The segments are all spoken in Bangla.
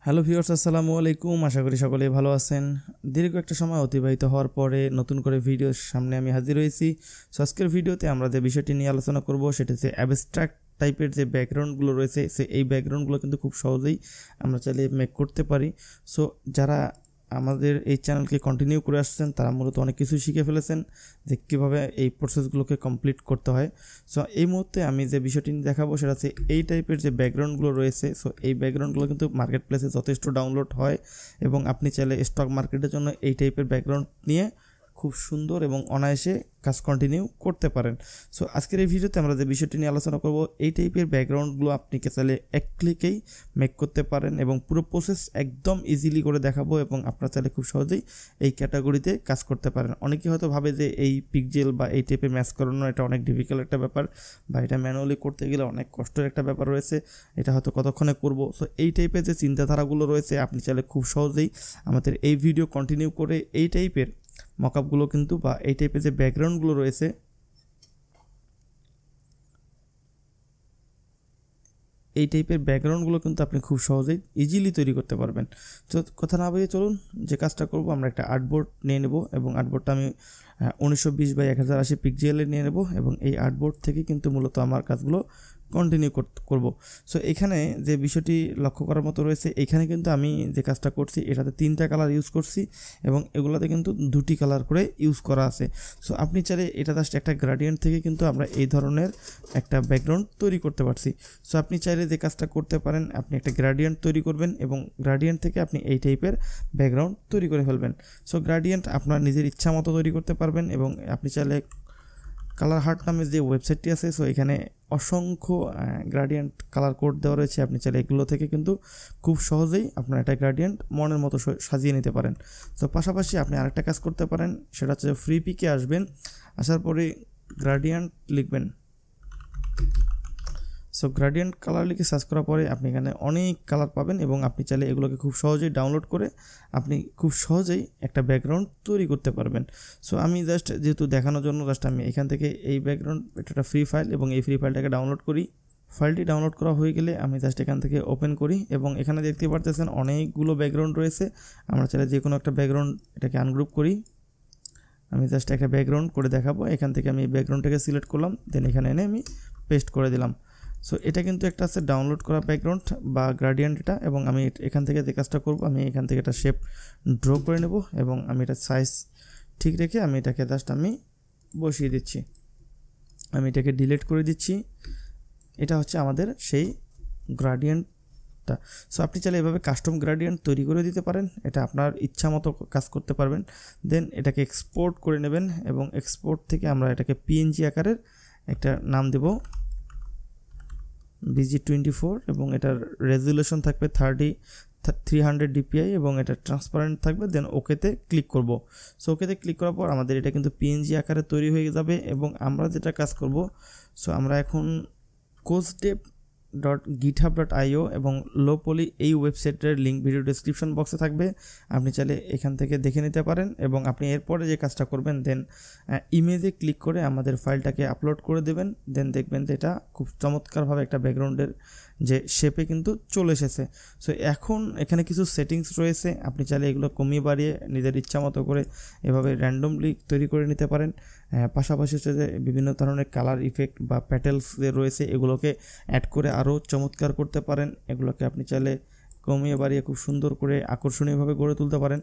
হ্যালো ভিউয়ার্স, আসসালামু আলাইকুম। আশা করি সকলেই ভালো আছেন। দীর্ঘ একটা সময় অতিবাহিত হওয়ার পরে নতুন করে ভিডিওর সামনে আমি হাজির হয়েছি। সো আজকের ভিডিওতে আমরা যে বিষয়টি নিয়ে আলোচনা করব সেটা হচ্ছে অ্যাবস্ট্রাক্ট টাইপের যে ব্যাকগ্রাউন্ডগুলো রয়েছে, এই ব্যাকগ্রাউন্ডগুলো কিন্তু খুব সহজেই আমরা চাইলে মেক করতে পারি। সো যারা আমাদের এই চ্যানেলকে কন্টিনিউ করে আসছেন তারা মূলত অনেক কিছু শিখে ফেলেছেন যে কীভাবে এই প্রসেসগুলোকে কমপ্লিট করতে হয়। সো এই মুহূর্তে আমি যে বিষয়টি দেখাবো সেটা হচ্ছে এই টাইপের যে ব্যাকগ্রাউন্ডগুলো রয়েছে। সো এই ব্যাকগ্রাউন্ডগুলো কিন্তু মার্কেট প্লেসে যথেষ্ট ডাউনলোড হয় এবং আপনি চাইলে স্টক মার্কেটের জন্য এই টাইপের ব্যাকগ্রাউন্ড নিয়ে খুব সুন্দর এবং অনায়াসে কাজ কন্টিনিউ করতে পারেন। সো আজকের এই ভিডিওতে আমরা যে বিষয়টি নিয়ে আলোচনা করব, এই টাইপের ব্যাকগ্রাউন্ডগুলো আপনি চাইলে এক ক্লিকেই মেক করতে পারেন এবং পুরো প্রসেস একদম ইজিলি করে দেখাবো এবং আপনারা চাইলে খুব সহজেই এই ক্যাটাগরিতে কাজ করতে পারেন। অনেকে হয়তো ভাবে যে এই পিকজেল বা এই টাইপের ম্যাচ করানো এটা অনেক ডিফিকাল্ট একটা ব্যাপার বা এটা ম্যানুয়ালি করতে গেলে অনেক কষ্টের একটা ব্যাপার রয়েছে, এটা হয়তো কতক্ষণে করব। সো এই টাইপের যে চিন্তাধারাগুলো রয়েছে আপনি চাইলে খুব সহজেই আমাদের এই ভিডিও কন্টিনিউ করে এই টাইপের মকআপগুলো কিন্তু বা এই টাইপের যে ব্যাকগ্রাউন্ডগুলো রয়েছে এই টাইপের ব্যাকগ্রাউন্ডগুলো কিন্তু আপনি খুব সহজেই ইজিলি তৈরি করতে পারবেন। তো কথা না বলে চলুন যে কাজটা করব, আমরা একটা আর্টবোর্ড নিয়ে নেব এবং আর্টবোর্ডটা আমি 1920x1080 পিক্সেলের নিয়ে নেব এবং এই আর্টবোর্ড থেকে কিন্তু মূলত আমার কাজগুলো কন্টিনিউ করব। সো এখানে যে বিষয়টি লক্ষ্য করার মতো রয়েছে, এখানে কিন্তু আমি যে কাজটা করছি এটাতে 3টা কালার ইউজ করছি এবং এগুলোতে কিন্তু 2টি কালার করে ইউজ করা আছে। সো আপনি চাইলে এটা জাস্ট একটা গ্রেডিয়েন্ট থেকে কিন্তু আমরা এই ধরনের একটা ব্যাকগ্রাউন্ড তৈরি করতে পারছি। সো আপনি চাইলে যে কাজটা করতে পারেন, আপনি একটা গ্রেডিয়েন্ট তৈরি করবেন এবং গ্রেডিয়েন্ট থেকে আপনি এই টাইপের ব্যাকগ্রাউন্ড তৈরি করে ফেলবেন। সো গ্রেডিয়েন্ট আপনার নিজের ইচ্ছা মতো তৈরি করতে পারবেন এবং আপনি চাইলে কালার হার্ট নামে যে ওয়েবসাইটটি আছে, সো এখানে অসংখ্য গ্রেডিয়েন্ট কালার কোড দেওয়া রয়েছে। আপনি চাইলে এগুলো থেকে কিন্তু খুব সহজেই আপনার একটা গ্রেডিয়েন্ট মনের মতো সাজিয়ে নিতে পারেন। তো পাশাপাশি আপনি আরেকটা কাজ করতে পারেন, সেটা হচ্ছে ফ্রি পিকে আসবেন, আসার পরে গ্রেডিয়েন্ট লিখবেন। সো গ্রেডিয়েন্ট কালার লিখে সার্চ করার পরে আপনি এখানে অনেক কালার পাবেন এবং আপনি চাইলে এগুলোকে খুব সহজেই ডাউনলোড করে আপনি খুব সহজেই একটা ব্যাকগ্রাউন্ড তৈরি করতে পারবেন। সো আমি জাস্ট যেহেতু দেখানোর জন্য আমি এখান থেকে এই ব্যাকগ্রাউন্ড, এটা একটা ফ্রি ফাইল এবং এই ফ্রি ফাইলটাকে ডাউনলোড করি। ফাইলটি ডাউনলোড করা হয়ে গেলে আমি জাস্ট এখান থেকে ওপেন করি এবং এখানে দেখতে পারতেছেন অনেকগুলো ব্যাকগ্রাউন্ড রয়েছে। আমরা চাইলে যে কোনো একটা ব্যাকগ্রাউন্ড এটাকে আনগ্রুপ করি। আমি জাস্ট একটা ব্যাকগ্রাউন্ড করে দেখাবো। এখান থেকে আমি এই ব্যাকগ্রাউন্ডটাকে সিলেক্ট করলাম, দেন এখানে এনে আমি পেস্ট করে দিলাম। সো এটা কিন্তু একটা আছে ডাউনলোড করা ব্যাকগ্রাউন্ড বা গ্রেডিয়েন্ট এটা, এবং আমি এখান থেকে যে কাজটা করব, আমি এখান থেকে একটা শেপ ড্র করে নেব এবং আমি এটা সাইজ ঠিক রেখে আমি এটাকে জাস্ট আমি বসিয়ে দিচ্ছি। আমি এটাকে ডিলিট করে দিচ্ছি। এটা হচ্ছে আমাদের সেই গ্রেডিয়েন্টটা। সো আপনি চাইলে এভাবে কাস্টম গ্রেডিয়েন্ট তৈরি করে দিতে পারেন, এটা আপনার ইচ্ছা মতো কাজ করতে পারবেন। দেন এটাকে এক্সপোর্ট করে নেবেন এবং এক্সপোর্ট থেকে আমরা এটাকে পিএনজি আকারের একটা নাম দেব BG24 এবং এটার রেজুলেশন থাকবে 300 dpi এবং এটা ট্রান্সপারেন্ট থাকবে। দেন ওকেতে ক্লিক করব। সো ওকেতে ক্লিক করার পর আমাদের এটা কিন্তু পিএনজি আকারে তৈরি হয়ে যাবে এবং আমরা যেটা কাজ করব, সো আমরা এখন codedev.github.io এবং লোপলি এই ওয়েবসাইটের লিঙ্ক ভিডিও ডেসক্রিপশন বক্সে থাকবে, আপনি চাইলে এখান থেকে দেখে নিতে পারেন। এবং আপনি এরপরে যে কাজটা করবেন, দেন ইমেজে ক্লিক করে আমাদের ফাইলটাকে আপলোড করে দেবেন। দেন দেখবেন যে এটা খুব চমৎকারভাবে একটা ব্যাকগ্রাউন্ডের যে শেপে কিন্তু চলে এসেছে। সো এখন এখানে কিছু সেটিংস রয়েছে, আপনি চাইলে এগুলো কমিয়ে বাড়িয়ে নিজের ইচ্ছা মতো করে এভাবে র্যান্ডমলি তৈরি করে নিতে পারেন। পাশাপাশি হচ্ছে যে বিভিন্ন ধরনের কালার ইফেক্ট বা প্যাটেলস যে রয়েছে এগুলোকে অ্যাড করে আরও চমৎকার করতে পারেন। এগুলোকে আপনি চাইলে কমিয়ে বাড়িয়ে খুব সুন্দর করে আকর্ষণীয়ভাবে গড়ে তুলতে পারেন।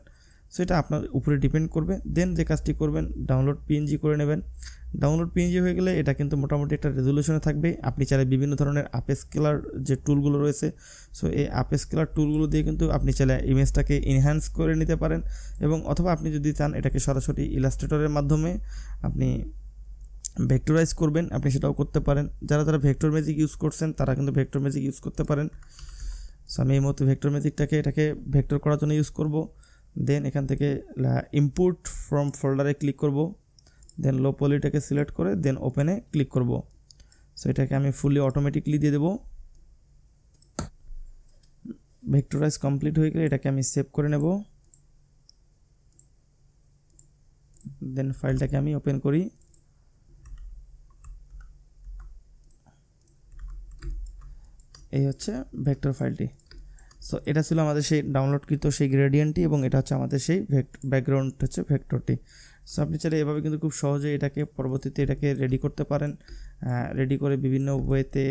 সো এটা আপনার উপরে ডিপেন্ড করবে। দেন যে কাজটি করবেন, ডাউনলোড পিএনজি করে নেবেন। ডাউনলোড পিএনজি হয়ে গেলে এটা কিন্তু মোটামুটি একটা রেজুলেশনে থাকবে। আপনি চাইলে বিভিন্ন ধরনের আপস্কেলার যে টুলগুলো রয়েছে, সো এই আপস্কেলার টুলগুলো দিয়ে কিন্তু আপনি চাইলে ইমেজটাকে এনহ্যান্স করে নিতে পারেন এবং অথবা আপনি যদি চান এটাকে সরাসরি ইলাস্ট্রেটরের মাধ্যমে আপনি ভেক্টরাইজ করবেন, আপনি সেটাও করতে পারেন। যারা ভেক্টর ম্যাজিক ইউজ করছেন তারা কিন্তু ভেক্টর ম্যাজিক ইউজ করতে পারেন। সো আমি এই মতো ভেক্টর ম্যাজিকটাকে এটাকে ভেক্টর করার জন্য ইউজ করব। দেন এখান থেকে ইম্পোর্ট ফ্রম ফোল্ডারে ক্লিক করব, দেন লো পলিটাকে সিলেক্ট করে দেন ওপেনে ক্লিক করব। সো এটাকে আমি ফুলি অটোমেটিকলি দিয়ে দেবো। ভেক্টরাইজ কমপ্লিট হয়ে গেলে এটাকে আমি সেভ করে নেব। দেন ফাইলটাকে আমি ওপেন করি। এই হচ্ছে ভেক্টর ফাইলটি। সো এটা ছিল আমাদের সেই ডাউনলোডকৃত সেই গ্রেডিয়েন্টটি, এবং এটা হচ্ছে আমাদের সেই ব্যাকগ্রাউন্ড হচ্ছে ভেক্টরটি। সো আপনি চাইলে এভাবে কিন্তু খুব সহজে এটাকে পরবর্তীতে এটাকে রেডি করতে পারেন। রেডি করে বিভিন্ন ওয়েতে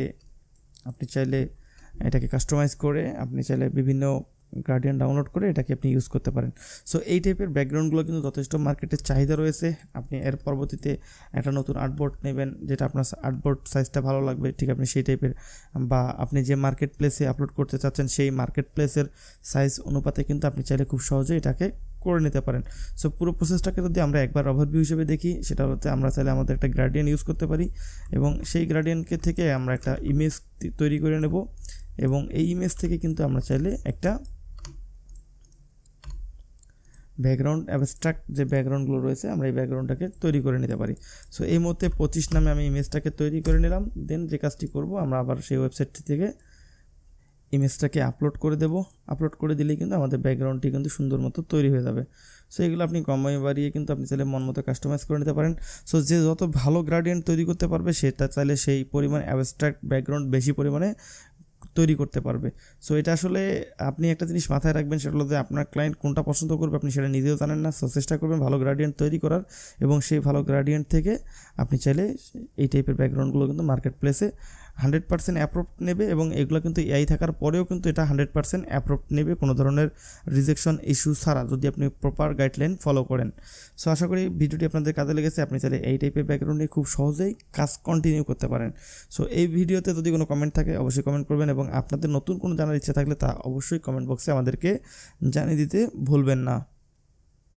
আপনি চাইলে এটাকে কাস্টমাইজ করে আপনি চাইলে বিভিন্ন গ্রেডিয়েন্ট ডাউনলোড করে এটাকে আপনি ইউজ করতে পারেন। সো এই টাইপের ব্যাকগ্রাউন্ডগুলো কিন্তু যথেষ্ট মার্কেটের চাহিদা রয়েছে। আপনি এর পরবর্তীতে একটা নতুন আর্টবোর্ড নেবেন, যেটা আপনার আর্টবোর্ড সাইজটা ভালো লাগবে, ঠিক আপনি সেই টাইপের, বা আপনি যে মার্কেট প্লেসে আপলোড করতে চাচ্ছেন সেই মার্কেট প্লেসের সাইজ অনুপাতে কিন্তু আপনি চাইলে খুব সহজে এটাকে করে নিতে পারেন। সো পুরো প্রসেসটাকে যদি আমরা একবার ওভারভিউ হিসেবে দেখি, সেটা হচ্ছে আমরা চাইলে আমাদের একটা গ্রেডিয়েন্ট ইউজ করতে পারি, এবং সেই গ্রেডিয়েন্টকে থেকে আমরা একটা ইমেজ তৈরি করে নেব, এবং এই ইমেজ থেকে কিন্তু আমরা চাইলে একটা ব্যাকগ্রাউন্ড অ্যাবস্ট্রাক্ট যে ব্যাকগ্রাউন্ডগুলো রয়েছে আমরা এই ব্যাকগ্রাউন্ডটাকে তৈরি করে নিতে পারি। সো এই মুহূর্তে 25 নামে আমি ইমেজটাকে তৈরি করে নিলাম। দেন যে কাজটি করব, আমরা আবার সেই ওয়েবসাইটটি থেকে ইমেজটাকে আপলোড করে দেব। আপলোড করে দিলেই কিন্তু আমাদের ব্যাকগ্রাউন্ডটি কিন্তু সুন্দর মতো তৈরি হয়ে যাবে। সো এগুলো আপনি কমাই বাড়িয়ে কিন্তু আপনি চাইলে মন মতো কাস্টমাইজ করে নিতে পারেন। সো যে যত ভালো গ্রেডিয়েন্ট তৈরি করতে পারবে, সেটা চাইলে সেই পরিমাণ অ্যাবস্ট্রাক্ট ব্যাকগ্রাউন্ড বেশি পরিমাণে তৈরি করতে পারবে। সো এটা আসলে আপনি একটা জিনিস মাথায় রাখবেন, সেটা হলো যে আপনার ক্লায়েন্ট কোনটা পছন্দ করবে আপনি সেটা নিজেও জানেন না। সো চেষ্টা করবেন ভালো গ্রেডিয়েন্ট তৈরি করার, এবং সেই ভালো গ্রেডিয়েন্ট থেকে আপনি চাইলে এই টাইপের ব্যাকগ্রাউন্ডগুলো কিন্তু মার্কেট প্লেসে 100% অ্যাপ্রুভ নেবে, এবং এগুলো কিন্তু এআই থাকার পরেও কিন্তু এটা 100% অ্যাপ্রুভ নেবে কোনো ধরনের রিজেকশন ইস্যু ছাড়া, যদি আপনি প্রপার গাইডলাইন ফলো করেন। সো আশা করি ভিডিওটি আপনাদের কাজে লেগেছে। আপনি চাইলে এই টাইপের ব্যাকগ্রাউন্ড নিয়ে খুব সহজেই কাজ কন্টিনিউ করতে পারেন। সো এই ভিডিওতে যদি কোনো কমেন্ট থাকে অবশ্যই কমেন্ট করবেন, এবং আপনাদের নতুন কোনো জানার ইচ্ছা থাকলে তা অবশ্যই কমেন্ট বক্সে আমাদেরকে জানিয়ে দিতে ভুলবেন না।